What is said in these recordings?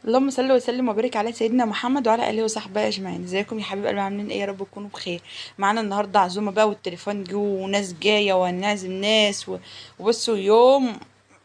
اللهم صل وسلم وبارك على سيدنا محمد وعلى اله وصحبه اجمعين. ازيكم يا حبيب قلبي؟ عاملين ايه؟ يا رب تكونوا بخير. معانا النهارده عزومه بقى، والتليفون جو وناس جايه وهنعزم ناس وبصوا يوم.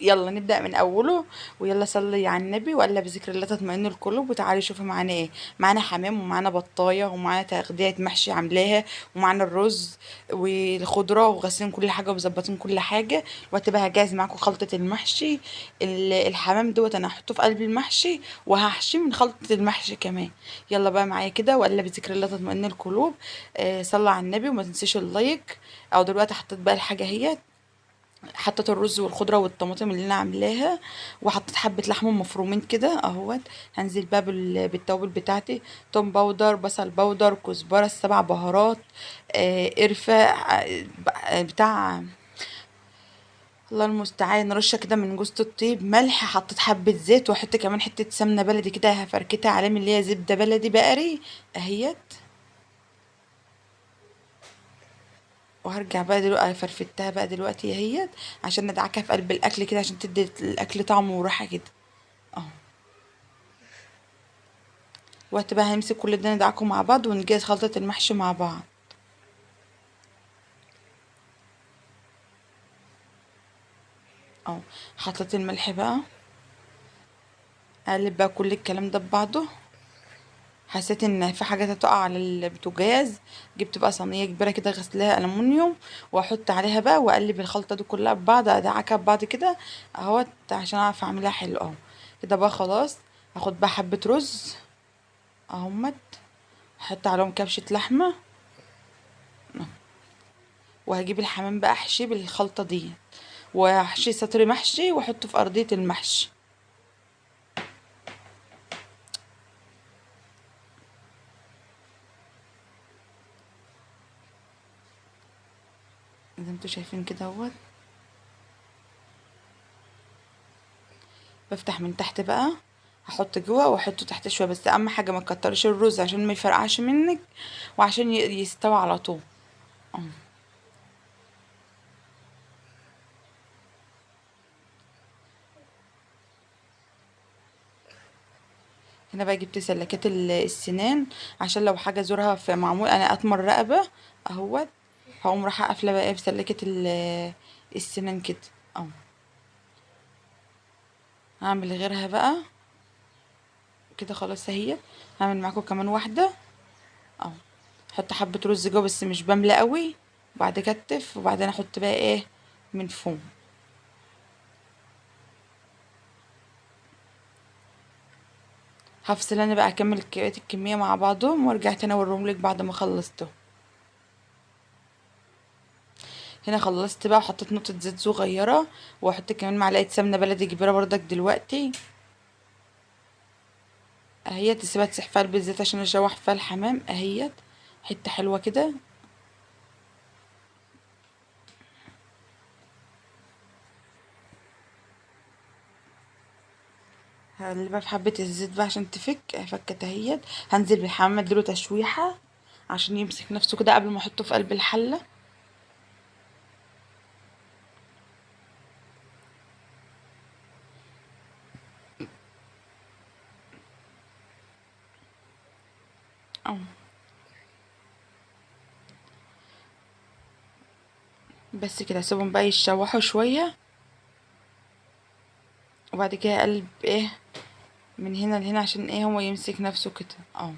يلا نبدأ من أوله. ويلا صلي على النبي وقال بذكر الله تطمئن القلوب. وتعالي شوفي معانا ايه. معانا حمام ومعانا بطاية ومعانا تغذية محشي عاملاها، ومعانا الرز والخضرة، وغاسلين كل حاجة ومظبطين كل حاجة. دلوقتي بقى هجهز معاكم خلطة المحشي. الحمام دوت انا هحطه في قلب المحشي، وهحشيه من خلطة المحشي كمان. يلا بقى معايا كده، وقال بذكر الله تطمئن القلوب. صلى على النبي وما تنسيش اللايك. او دلوقتي حطيت بقى الحاجة هي. حطيت الرز والخضرة والطماطم اللي انا عاملاها، وحطيت حبة لحمة مفرومين كده اهوت. هنزل بقى بالتوابل بتاعتي. توم باودر، بصل باودر، كزبرة، السبع بهارات، قرفة، بتاع، الله المستعان، رشه كده من جوزة الطيب، ملح، حطيت حبه زيت، واحط كمان حته سمنه بلدي كده هفركتها عليه من اللي هي زبده بلدي بقري اهيت. وهرجع بقى دلوقتي فرفتها بقى دلوقتي اهيت، عشان ندعكها في قلب الاكل كده عشان تدي الاكل طعم وراحه كده. اهو. وقت بقى هنمسك كل ده ندعكه مع بعض ونجهز خلطه المحشي مع بعض. اهو. حطيت الملح بقى. اقلب بقى كل الكلام ده ببعضه. حسيت ان في حاجات هتقع على البوتاجاز. جبت بقى صينيه كبيره كده غسلاها الومنيوم، واحط عليها بقى واقلب الخلطه دي كلها ببعض، ادعكها ببعض كده اهوت عشان اعرف اعملها حلو اهو. كده بقى خلاص. هاخد بقى حبه رز اهمت، احط عليهم كبشه لحمه، وهجيب الحمام بقى احشيه بالخلطه دي، واحشي سطر محشي واحطه في ارضيه المحشي. زي ما انتوا شايفين كده اهوت. بفتح من تحت بقى، هحط جوه واحطه تحت شويه، بس اهم حاجه ما تكترش الرز عشان ما يفرقعش منك، وعشان يستوي على طول. اه. هنا بقى جبت سلكات السنان، عشان لو حاجه زورها في معمول انا اطمر رقبه اهوت. هقوم رايحه قافله بقى ايه بسلكه السنان كده. اه. هعمل غيرها بقى كده خلاص اهي. هعمل معاكم كمان واحده. اه. احط حبه رز جوه بس مش بملى قوي، وبعد كتف، وبعدين احط بقى ايه من فوق. هفصل انا بقى اكمل بقية الكمية مع بعضهم، وارجع تاني اوريهم لك بعد ما خلصته. هنا خلصت بقى وحطيت نقطة زيت صغيرة، واحط كمان معلقة سمنة بلدي كبيرة بردك دلوقتي اهي. تسيبها تسيح في قلب الزيت عشان اشوح فيها الحمام اهيت. حتة حلوة كده. هقلبها في حبة الزيت بقى عشان تفك فكت اهيت. هنزل بالحمام اديله تشويحة عشان يمسك نفسه كده قبل ما احطه في قلب الحلة. اه. بس كده اسيبهم بقى يتشوحوا شوية، وبعد كده اقلب ايه من هنا لهنا عشان ايه هو يمسك نفسه كده. اه.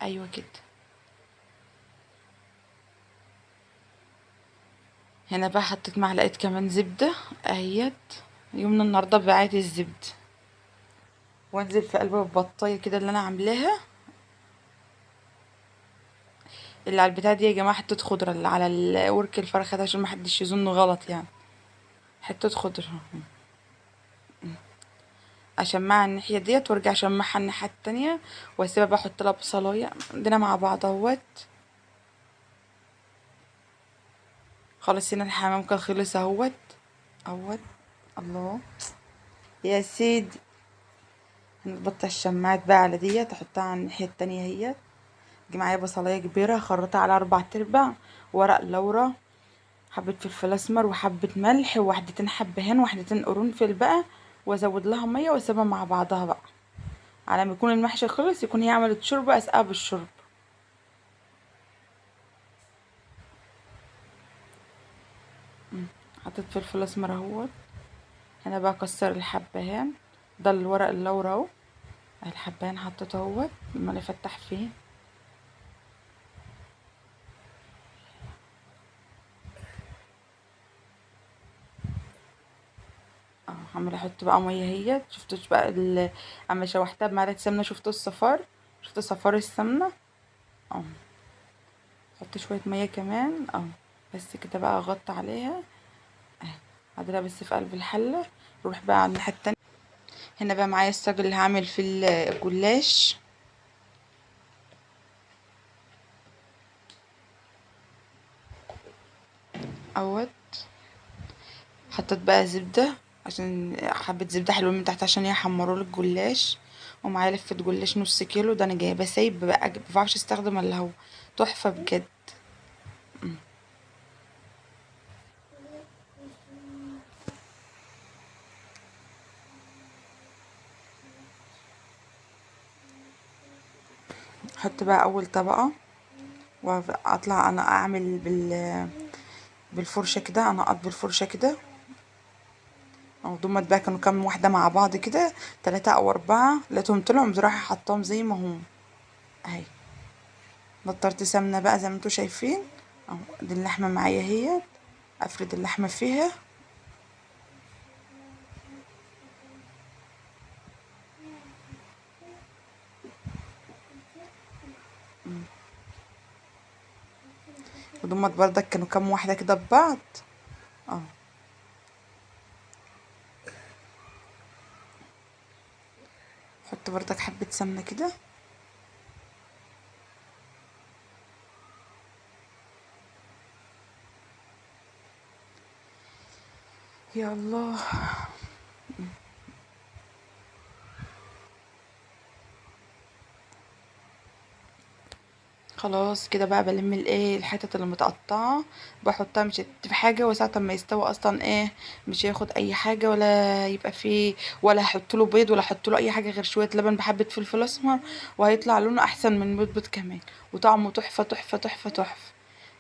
ايوه كده. هنا بقى حطيت معلقه كمان زبده اهيت. يومنا النهارده بعاد الزبده. وانزل في قلب البطايه كده اللي انا عاملاها. اللي على البتاع دي يا جماعه حته خضره اللي على ورك الفرخه ده، عشان ما حدش يظن غلط يعني. حته خضره. اشمعها الناحيه ديت وارجع اشمعها الناحيه التانية، واسيبها بقى احط لها بصلايه عندنا مع بعض اهوت. خلاص هنا الحمام كان خلص اهوت. اهوت. الله. يا سيدي. هنبطل الشماعات بقى على ديت احطها على الناحيه التانية اهيت. دي معايا بصلايه كبيره خرطها على 4 تربع، ورق لورا، حبة فلفل اسمر وحبة ملح وواحدتين حبهان وواحدتين قرنفل بقى، وازود لها ميه واسيبها مع بعضها بقى على ما يكون المحشي خلص، يكون هي عملت شوربه اسقيها بالشوربه. حطيت فلفل اسمر اهوت. هنا بقى اكسر الحبهان، ده الورق اللورا اهو. الحبهان حطيته اهوت لما افتح فيه. عماله احط بقى ميه اهيت. شفتوش بقى اما شوحتها بمعلقه سمنه، شفتوا الصفار، شفتوا صفار السمنه. اه احط شويه ميه كمان بس كده بقى اغطي عليها اهي. هديلها بس في قلب الحله. نروح بقى على الناحيه التانية. هنا بقى معايا الصاج اللي هعمل فيه الجلاش اهوت. حطيت بقى زبده، عشان حبه زبده حلوه من تحت عشان يحمروا لي الجلاش. ومعايا لفه جلاش نص كيلو، ده انا جايباه سايب بقى، مبعرفش استخدم الا هو، تحفه بجد. احط بقى اول طبقه، واطلع انا اعمل بالفرشه كده، انقط بالفرشه كده. او دول بقى كانوا كام واحده مع بعض كده، 3 او 4، لقيتهم طلعوا بصراحه حطاهم زي ما هم اهي. نطرت سمنه بقى زي ما انتوا شايفين اهو. دي اللحمه معايا اهي، افرد اللحمه فيها. ودول بردك كانوا كام واحده كده ببعض اه. احط بردك حبه سمنه كده. يا الله. خلاص كده بقى بلم الحتت اللي متقطعه، بحطها مش في حاجه، وساعه ما يستوي اصلا مش هياخد اي حاجه، ولا يبقى فيه، ولا هحط له بيض، ولا احط له اي حاجه غير شويه لبن بحبه فلفل اسمر، وهيطلع لونه احسن من البيض كمان، وطعمه تحفه تحفه تحفه تحفه.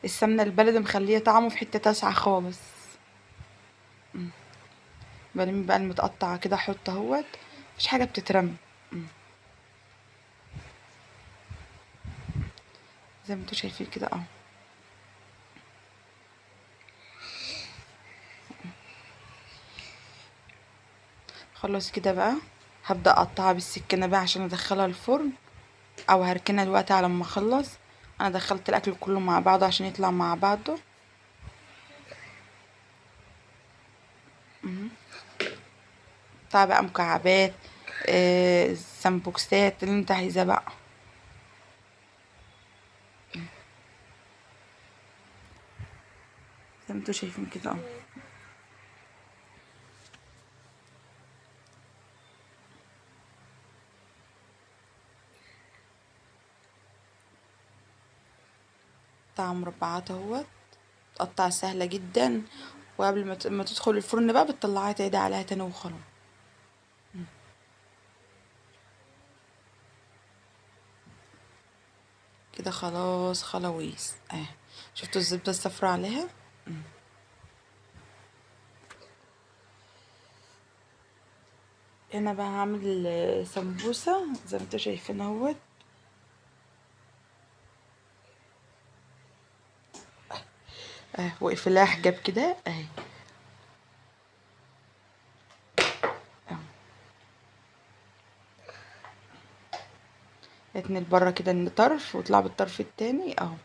السمنه البلدي مخليه طعمه في حته تاسعه خالص. بلم بقى المتقطع كده احط اهوت، مفيش حاجه بتترمي. زي ما انتوا شايفين كده خلاص كده بقى هبدأ اقطعها بالسكينة بقى عشان ادخلها الفرن، او هركنها دلوقتي على ما اخلص. انا دخلت الاكل كله مع بعضه عشان يطلع مع بعضه. قطع بقى مكعبات، سمبوكسات اللي انت عايزاه بقى. زي ما انتوا شايفين كده قطع مربعات اهوت. تقطع سهلة جدا، وقبل ما تدخل الفرن بقى بتطلعها تعيد عليها تاني وخلاص. كده خلاص خلاويص شفتوا الزبدة الصفرا عليها. هنا بقى هعمل سمبوسة زي ما انتوا شايفين اهوت. واقفلها حجاب كده اهي. اهو. اتني لبره كده طرف وطلع بالطرف التاني اهو.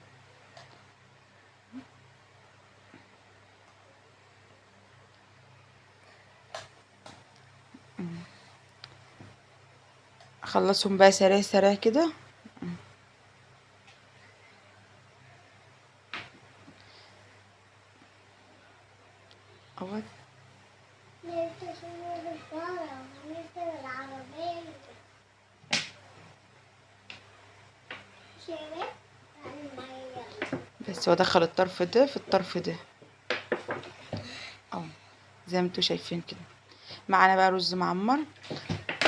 اخلصهم بقى سريع سريع كده اهوت. بس وادخل الطرف ده في الطرف ده. زي ما انتوا شايفين كده. معانا بقى رز معمر،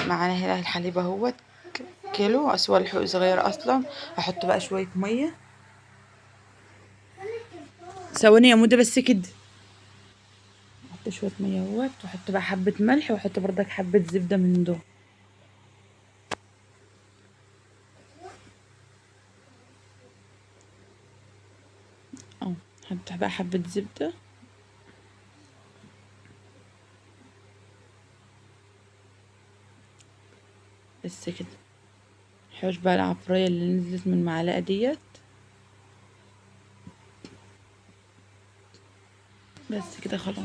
معانا هنا الحليب اهوت كيلو، اسوى الحق صغير اصلا. هحط بقى شويه ميه، ثواني يا مودة بس كده. احط شويه ميه اهوت، واحط بقى حبه ملح، واحط بردك حبه زبده من دول. اه، احط بقى حبه زبده. بس كده. حوش بقى العفرية اللي نزلت من المعلقة ديت. بس كده خلاص.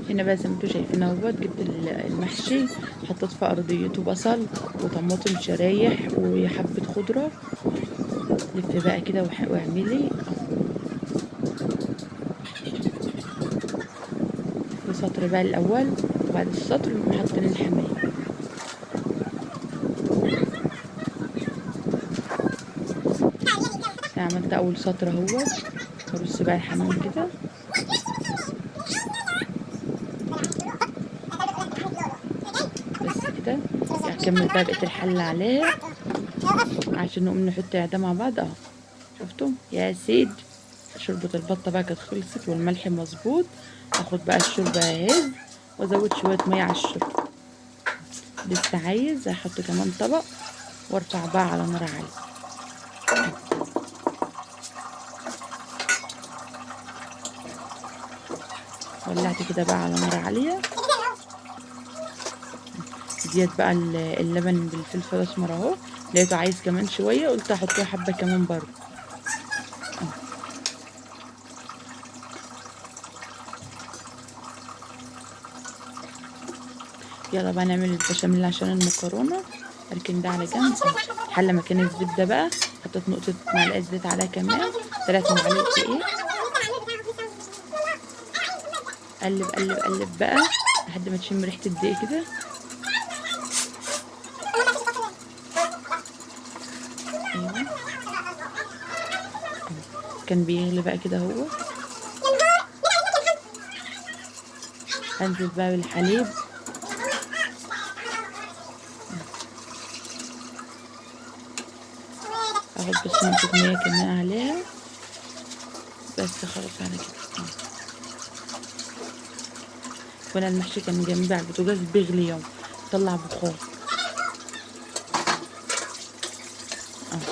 هنا بقى زي ما انتوا شايفين اهوت، جبت المحشي، حطيت في ارضيته بصل وطماطم شرايح وحبة خضرة. لف بقى كده واعملي في سطر بقى الاول، وبعد السطر نقوم حاطين الحمام. انا عملت اول سطر اهوت، هرص بقى الحمام كده. بس كده. هكمل بقى بقية الحلة عليها عشان نقوم نحط ده مع بعض اهو. شفتوا يا سيد؟ شوربة البطة بقى كانت خلصت والملح مظبوط. اخد بقى الشوربة اهز، وازود شوية مية على الشوربة. لسه عايز احط كمان طبق، وارفع بقى على نار عالية. ولعت كده بقى على نار عالية. ديت بقى اللبن بالفلفل الاسمر اهو. لقيته عايز كمان شوية، قلت احط له حبة كمان برضه. يلا بقى نعمل البشاميل عشان المكرونة. اركن ده على جنب. حلة مكان الزبدة بقى، حطيت نقطة معلقة زيت عليها كمان، 3 معالق دقيق. قلب قلب قلب بقى لحد ما تشم ريحة الدقيق كده. ايوه، كان بيغلي بقى كده هو. هنزل بقى بالحليب. اخد بس نقطة مية كمان عليها. بس خلاص على كده. وانا المحشي كان جنبي على البوتاجاز بيغلي يوم، طلع بخار.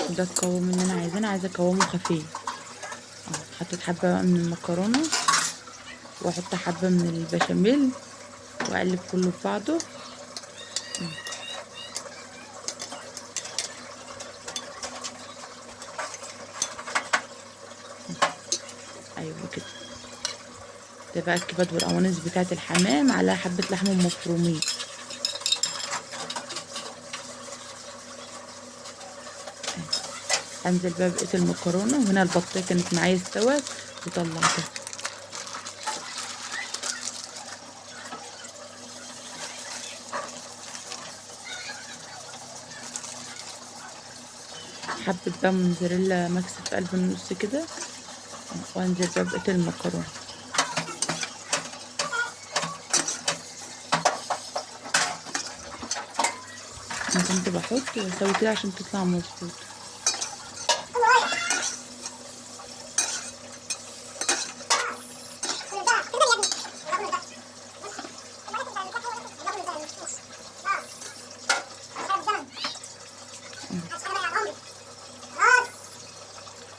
ده القوام اللي انا عايزاه قوامه خفيف. حطيت حبة بقى من المكرونة، واحط حبة من البشاميل، واقلب كله في بعضه. ايوه كده. ده بقى الكبد والقوانص بتاعت الحمام على حبة لحمة مفرومين. انزل بقى بقية المكرونة، وهنا البطاية كانت معايا استوت وطلعتها. حبة بقى موزاريلا ماكس في قلب النص كده، وانزل بقى بقية المكرونة. انا كنت بحط واسوي كده عشان تطلع مظبوط.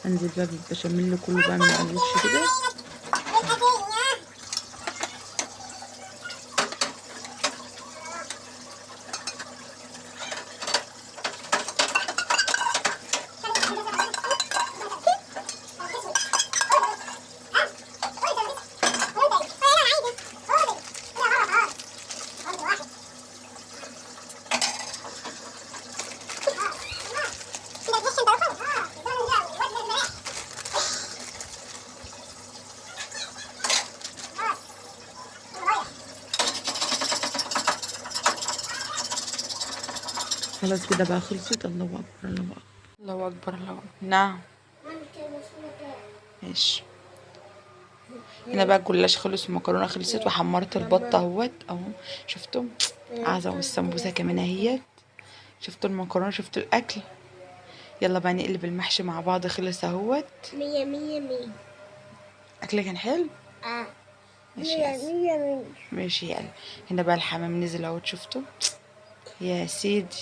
انزل بقى بالبشاميل كله بقى من على الوش كده. خلاص كده بقى خلصت. الله اكبر الله اكبر الله اكبر الله اكبر. نعم. ماشي. هنا بقى الجلاش خلص والمكرونه خلصت وحمرت البط اهوت اهو. شفتوا عزة والسمبوسه كمان اهيت. شفتوا المكرونه شفتوا الاكل. يلا بقى نقلب المحشي مع بعض خلص اهوت. مية مية مية. اكل كان حلو. ماشي يا مية مية مية. ماشي يلا. هنا بقى الحمام نزل اهوت شفتوا يا سيدي.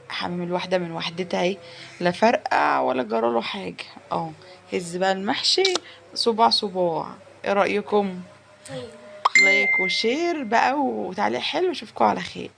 حمام الواحده من وحدتها اهي، لا فرقع ولا جراله حاجه اه. هز بقى المحشي صباع صباع. ايه رايكم؟ لايك وشير بقى وتعليق حلو. اشوفكم على خير.